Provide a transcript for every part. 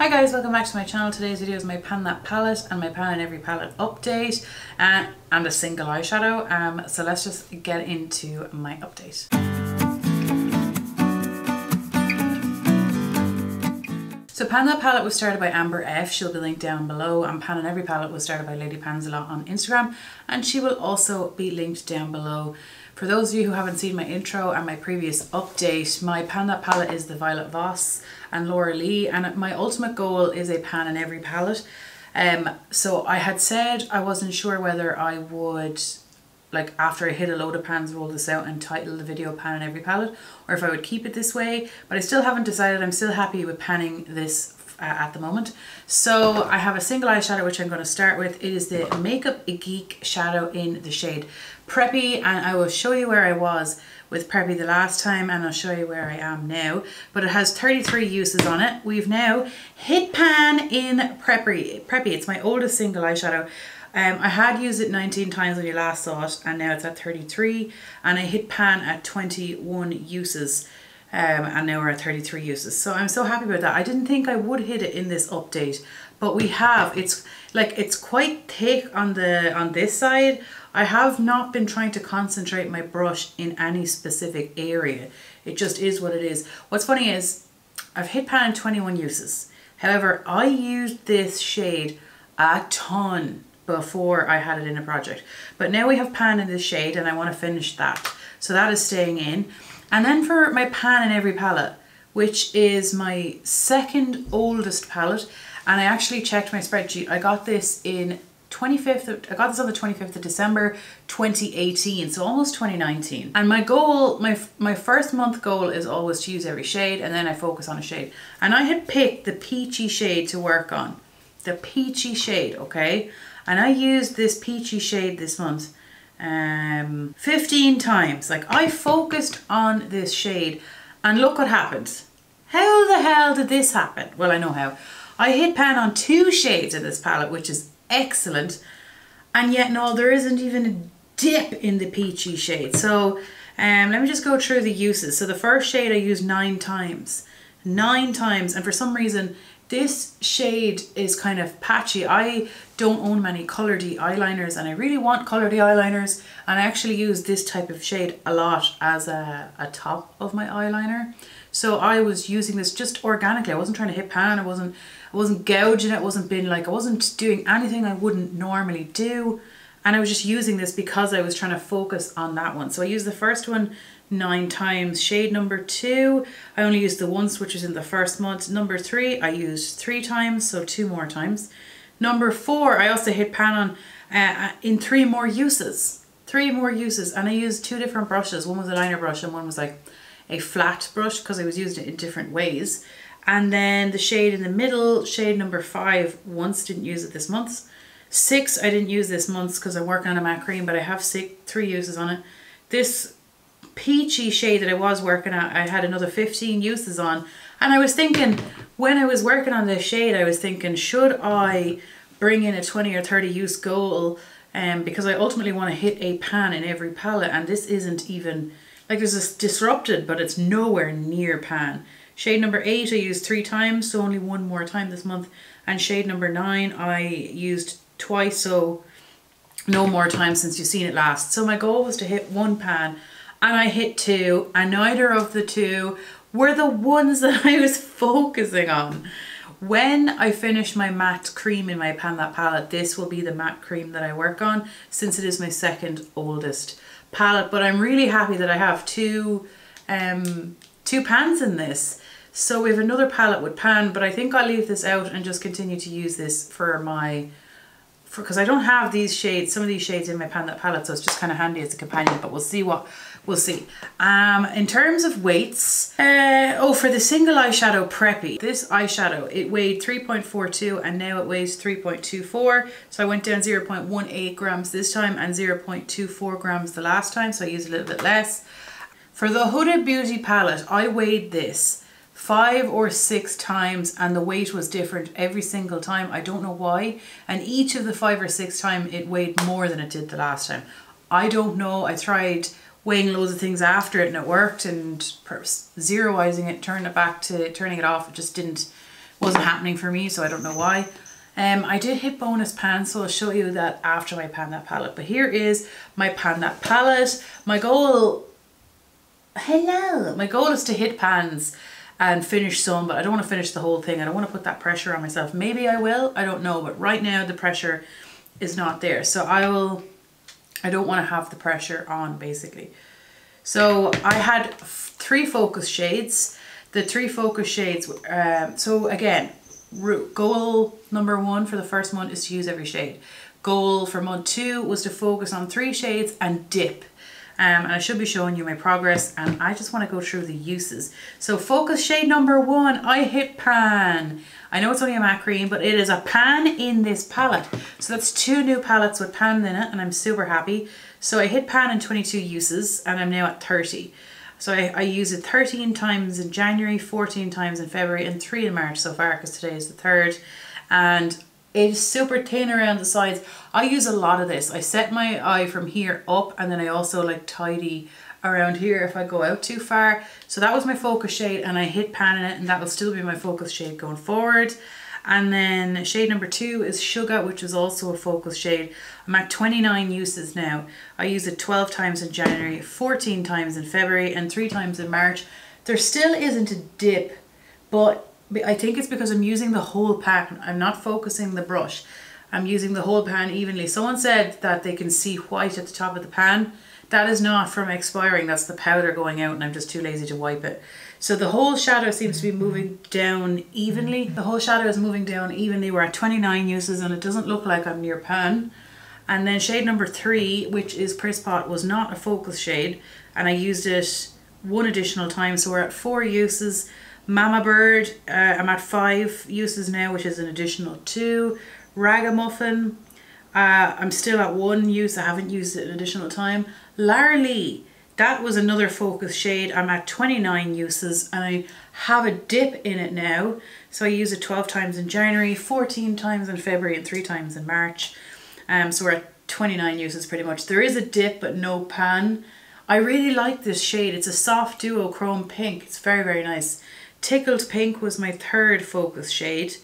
Hi guys, welcome back to my channel. Today's video is my Pan That palette and my Pan in Every palette update and a single eyeshadow. So let's just get into my update. So Pan That palette was started by Amber F. She'll be linked down below, and Pan in Every palette was started by Lady Pans a Lot on Instagram, and she will also be linked down below. For those of you who haven't seen my intro and my previous update, my Pan That palette is the Violet Voss and Laura Lee, and my ultimate goal is a Pan in Every palette. So I had said I wasn't sure whether I would, like after I hit a load of pans, roll this out and title the video Pan in Every palette, or if I would keep it this way, but I still haven't decided. I'm still happy with panning this at the moment. So I have a single eyeshadow which I'm going to start with. It is the Makeup Geek shadow in the shade Preppy, and I will show you where I was with Preppy the last time, and I'll show you where I am now. But it has 33 uses on it. We've now hit pan in Preppy. It's my oldest single eyeshadow. I had used it 19 times when you last saw it, and now it's at 33, and I hit pan at 21 uses. And now we're at 33 uses. So I'm so happy about that. I didn't think I would hit it in this update, but we have. It's quite thick on this side. I have not been trying to concentrate my brush in any specific area. It just is what it is. What's funny is I've hit pan in 21 uses. However, I used this shade a ton before I had it in a project. But now we have pan in this shade and I want to finish that. So that is staying in. And then for my Pan in Every palette, which is my second oldest palette, and I actually checked my spreadsheet. I got this in I got this on the 25th of December 2018, so almost 2019. And my goal, my first month goal is always to use every shade, and then I focus on a shade. And I had picked the peachy shade to work on. The peachy shade, okay? And I used this peachy shade this month 15 times. Like, I focused on this shade and look what happened. How the hell did this happen? Well, I know how. I hit pan on 2 shades in this palette, which is excellent, and yet no, there isn't even a dip in the peachy shade. So let me just go through the uses. So the first shade I used 9 times, and for some reason this shade is kind of patchy. I don't own many Colour D eyeliners, and I really want Colour D eyeliners, and I actually use this type of shade a lot as a top of my eyeliner. So I was using this just organically. I wasn't trying to hit pan. I wasn't gouging it. I wasn't doing anything I wouldn't normally do. And I was just using this because I was trying to focus on that one. So I used the first one 9 times. Shade number 2, I only used the once, which was in the first month. Number 3, I used 3 times, so 2 more times. Number 4, I also hit pan on in 3 more uses. 3 more uses, and I used 2 different brushes. One was a liner brush and one was like a flat brush, because I was using it in different ways. And then the shade in the middle, shade number 5, once, didn't use it this month. 6, I didn't use this month because I'm working on a matte cream, but I have 3 uses on it. This peachy shade that I was working at, I had another 15 uses on. And I was thinking, when I was working on this shade, I was thinking, should I bring in a 20 or 30 use goal? Because I ultimately want to hit a pan in every palette, and this isn't even, like, there's this disrupted, but it's nowhere near pan. Shade number 8 I used 3 times, so only 1 more time this month. And shade number 9 I used twice, so no more time since you've seen it last. So my goal was to hit 1 pan, and I hit 2, and neither of the 2 were the ones that I was focusing on. When I finish my matte cream in my Pan That palette, this will be the matte cream that I work on, since it is my second oldest palette. But I'm really happy that I have two pans in this. So we have another palette with pan, but I think I'll leave this out and just continue to use this because I don't have these shades, some of these shades in my Pan That palette, so it's just kind of handy as a companion, but we'll see. In terms of weights, for the single eyeshadow Preppy, this eyeshadow, it weighed 3.42 and now it weighs 3.24. So I went down 0.18 grams this time and 0.24 grams the last time, so I used a little bit less. For the Huda Beauty palette, I weighed this 5 or 6 times, and the weight was different every single time. I don't know why. And each of the 5 or 6 times it weighed more than it did the last time. I don't know. I tried weighing loads of things after it and it worked, and zeroizing it, turning it back to turning it off, it just didn't wasn't happening for me, so I don't know why. I did hit bonus pan, so I'll show you that after I pan that palette. But here is my pan that palette. My goal, my goal is to hit pans and finish some, but I don't want to finish the whole thing. I don't want to put that pressure on myself. Maybe I will, I don't know, but right now the pressure is not there. So I don't want to have the pressure on, basically. So I had 3 focus shades. The 3 focus shades, so again, goal number 1 for the first month is to use every shade. Goal for month 2 was to focus on 3 shades and dip. And I should be showing you my progress, and I just want to go through the uses. So focus shade number 1, I hit pan. I know it's only a matte cream, but it is a pan in this palette. So that's 2 new palettes with pan in it, and I'm super happy. So I hit pan in 22 uses, and I'm now at 30. So I use it 13 times in January, 14 times in February, and 3 in March so far, because today is the 3rd. And it is super thin around the sides. I use a lot of this. I set my eye from here up, and then I also like tidy around here if I go out too far. So that was my focus shade, and I hit pan in it, and that will still be my focus shade going forward. And then shade number 2 is Sugar, which is also a focus shade. I'm at 29 uses now. I use it 12 times in January, 14 times in February, and 3 times in March. There still isn't a dip, but I think it's because I'm using the whole pan. I'm not focusing the brush. I'm using the whole pan evenly. Someone said that they can see white at the top of the pan. That is not from expiring, that's the powder going out, and I'm just too lazy to wipe it. So the whole shadow seems to be moving down evenly. The whole shadow is moving down evenly. We're at 29 uses, and it doesn't look like I'm near pan. And then shade number 3, which is Press Pot, was not a focus shade, and I used it 1 additional time, so we're at 4 uses. Mama Bird, I'm at 5 uses now, which is an additional 2. Ragamuffin, I'm still at 1 use. I haven't used it an additional time. Larly, that was another focus shade. I'm at 29 uses, and I have a dip in it now. So I use it 12 times in January, 14 times in February, and 3 times in March. So we're at 29 uses pretty much. There is a dip, but no pan. I really like this shade. It's a soft duo chrome pink. It's very, very nice. Tickled Pink was my 3rd focus shade,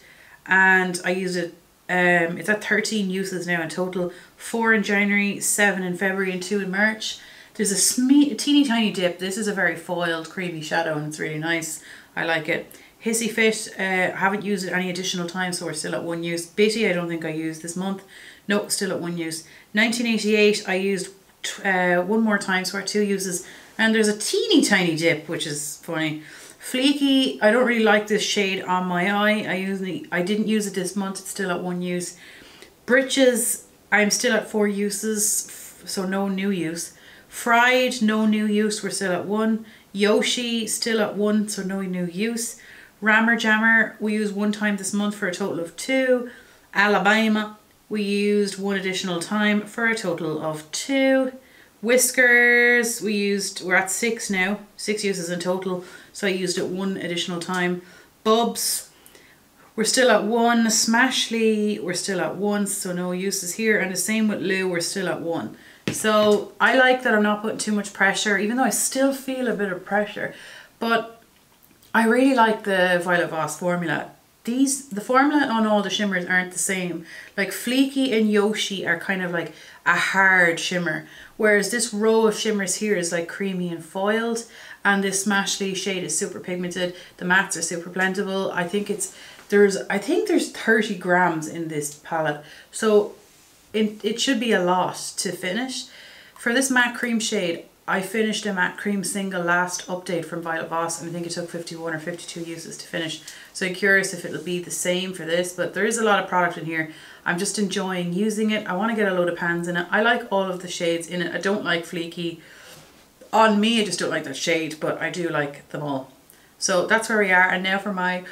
and I used it, it's at 13 uses now in total. 4 in January, 7 in February, and 2 in March. There's a teeny tiny dip. This is a very foiled creamy shadow, and it's really nice. I like it. Hissy Fit, I haven't used it any additional time, so we're still at 1 use. Bitty, I don't think I used this month. Nope, still at 1 use. 1988, I used 1 more time, so we're at 2 uses. And there's a teeny tiny dip, which is funny. Fleeky, I don't really like this shade on my eye. I didn't use it this month, it's still at 1 use. Britches, I'm still at 4 uses, so no new use. Fried, no new use, we're still at 1. Yoshi, still at 1, so no new use. Rammer Jammer, we used 1 time this month for a total of 2. Alabama, we used 1 additional time for a total of 2. Whiskers, we're at 6 now, 6 uses in total, so I used it 1 additional time. Bubs, we're still at 1. Smashly, we're still at 1, so no uses here, and the same with Lou, we're still at 1. So I like that I'm not putting too much pressure, even though I still feel a bit of pressure, but I really like the Violet Voss formula. The formula on all the shimmers aren't the same. Like Fleeky and Yoshi are kind of like a hard shimmer, whereas this row of shimmers here is like creamy and foiled, and this Smashly shade is super pigmented. The mattes are super blendable. I think there's 30 grams in this palette, so it should be a lot to finish. For this matte cream shade, I finished a matte cream single last update from Violet Voss, and I think it took 51 or 52 uses to finish. So I'm curious if it'll be the same for this, but there is a lot of product in here. I'm just enjoying using it. I want to get a load of pans in it. I like all of the shades in it. I don't like Fleeky. On me, I just don't like that shade, but I do like them all. So that's where we are. And now for my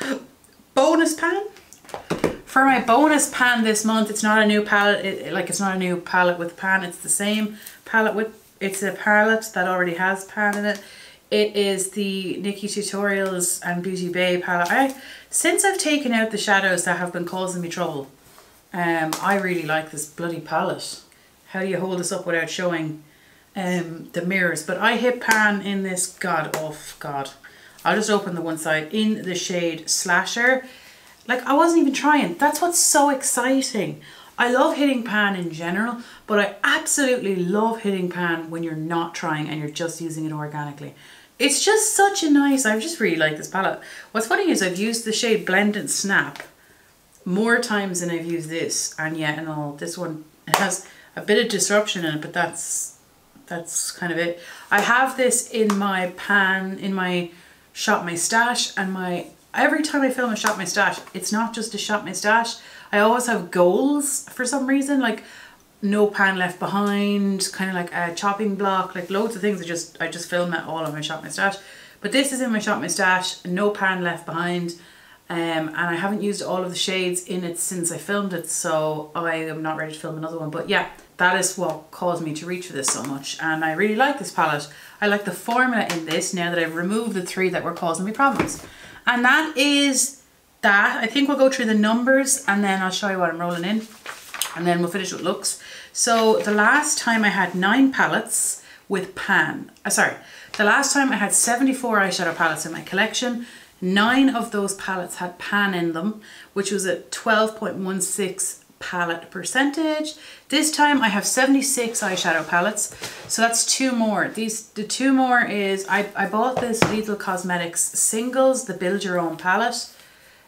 bonus pan. For my bonus pan this month, it's not a new palette. It's not a new palette with pan. It's the same palette with. It's a palette that already has pan in it. It is the Nikki Tutorials and Beauty Bay palette. Since I've taken out the shadows that have been causing me trouble, I really like this bloody palette. How do you hold this up without showing the mirrors? But I hit pan in this, God. I'll just open the one side, in the shade Slasher. Like, I wasn't even trying. That's what's so exciting. I love hitting pan in general, but I absolutely love hitting pan when you're not trying and you're just using it organically. It's just such a nice, I just really like this palette. What's funny is I've used the shade Blend and Snap more times than I've used this, and yet and all, this one, it has a bit of disruption in it, but that's kind of it. I have this in my pan, in my Shop My Stash, and every time I film a Shop My Stash, it's not just a Shop My Stash. I always have goals for some reason, like no pan left behind, kind of like a chopping block, like loads of things. I just film it all on my Shop My Stash. But this is in my Shop My Stash, no pan left behind. And I haven't used all of the shades in it since I filmed it, so I am not ready to film another one. But yeah, that is what caused me to reach for this so much, and I really like this palette. I like the formula in this now that I've removed the 3 that were causing me problems. And that is that. I think we'll go through the numbers and then I'll show you what I'm rolling in, and then we'll finish with looks. So the last time I had 9 palettes with pan, the last time I had 74 eyeshadow palettes in my collection. 9 of those palettes had pan in them, which was a 12.16 palette percentage. This time I have 76 eyeshadow palettes, so that's 2 more. The 2 more is, I bought this Lidl Cosmetics Singles, the Build Your Own palette,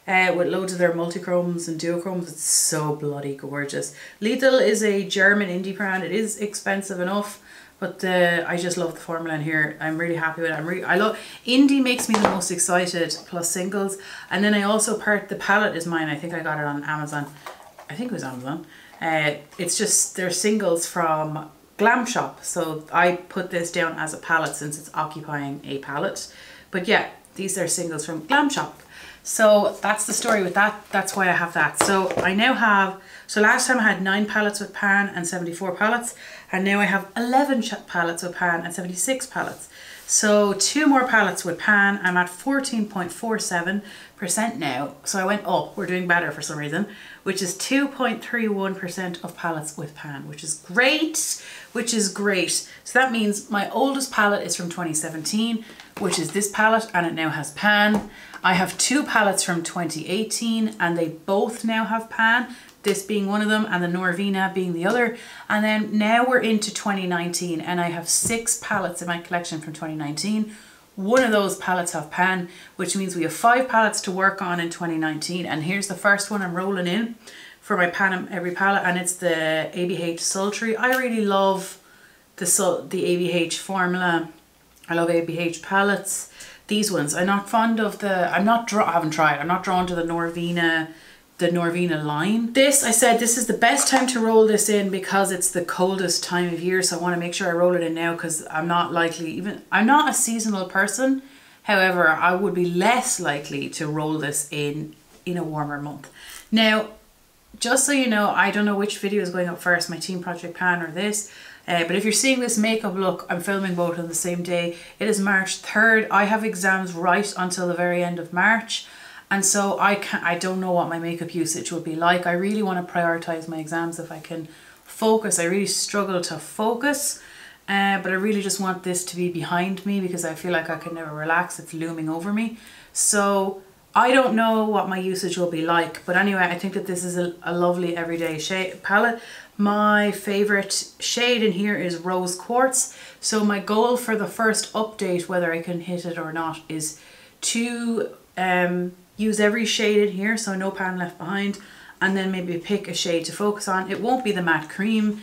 with loads of their multichromes and duochromes. It's so bloody gorgeous. Lidl is a German indie brand. It is expensive enough, but I just love the formula in here. I'm really happy with it. I love, indie makes me the most excited, plus singles. And then I also, the palette is mine. I think I got it on Amazon. I think it was Amazon. It's just, they're singles from GLAM shop. So I put this down as a palette since it's occupying a palette. But yeah, these are singles from GLAM shop. So that's the story with that. That's why I have that. So I now have, so last time I had 9 palettes with pan and 74 palettes. And now I have 11 palettes with pan and 76 palettes. So 2 more palettes with pan. I'm at 14.47% now. So I went up, we're doing better for some reason, which is 2.31% of palettes with pan, which is great, So that means my oldest palette is from 2017, which is this palette, and it now has pan. I have 2 palettes from 2018 and they both now have pan, this being one of them and the Norvina being the other. And then now we're into 2019 and I have 6 palettes in my collection from 2019. One of those palettes have pan, which means we have 5 palettes to work on in 2019. And here's the first one I'm rolling in for my pan every palette, and it's the ABH Sultry. I really love the ABH formula. I love ABH palettes. These ones, I'm not fond of I haven't tried. I'm not drawn to the Norvina line. This, I said, this is the best time to roll this in because it's the coldest time of year. So I want to make sure I roll it in now because I'm not a seasonal person. However, I would be less likely to roll this in a warmer month. Now, just so you know, I don't know which video is going up first, my Team Project Pan or this. But if you're seeing this makeup look, I'm filming both on the same day. It is March 3rd. I have exams right until the very end of March. And so I don't know what my makeup usage will be like. I really want to prioritize my exams if I can focus. I really struggle to focus, but I really just want this to be behind me because I feel like I can never relax. It's looming over me. So I don't know what my usage will be like. But anyway, I think that this is a lovely everyday shade palette. My favorite shade in here is Rose Quartz. So my goal for the first update, whether I can hit it or not, is to use every shade in here, so no pan left behind, and then maybe pick a shade to focus on. It won't be the matte cream,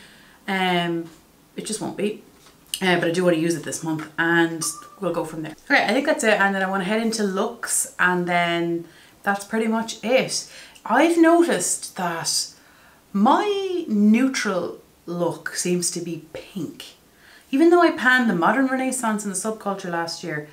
it just won't be, but I do want to use it this month and we'll go from there. Okay, I think that's it, and then I want to head into looks, and then that's pretty much it. I've noticed that my neutral look seems to be pink. Even though I panned the Modern Renaissance and the Subculture last year,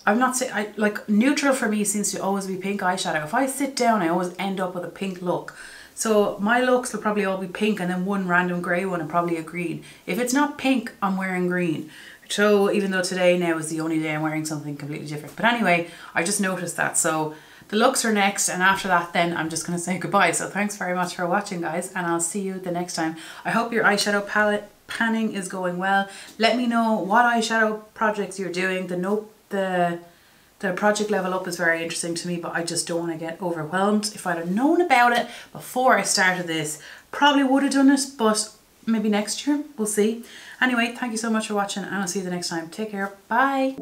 I'm not saying, like, neutral for me seems to always be pink eyeshadow. If I sit down, I always end up with a pink look. So my looks will probably all be pink and then one random grey one and probably a green. If it's not pink, I'm wearing green. So even though today now is the only day I'm wearing something completely different. But anyway, I just noticed that. So the looks are next, and after that then I'm just going to say goodbye. So thanks very much for watching, guys, and I'll see you the next time. I hope your eyeshadow palette panning is going well. Let me know what eyeshadow projects you're doing. The The project level up is very interesting to me, but I just don't want to get overwhelmed. If I'd have known about it before I started this, probably would have done it, but maybe next year, we'll see. Anyway, thank you so much for watching and I'll see you the next time. Take care, bye.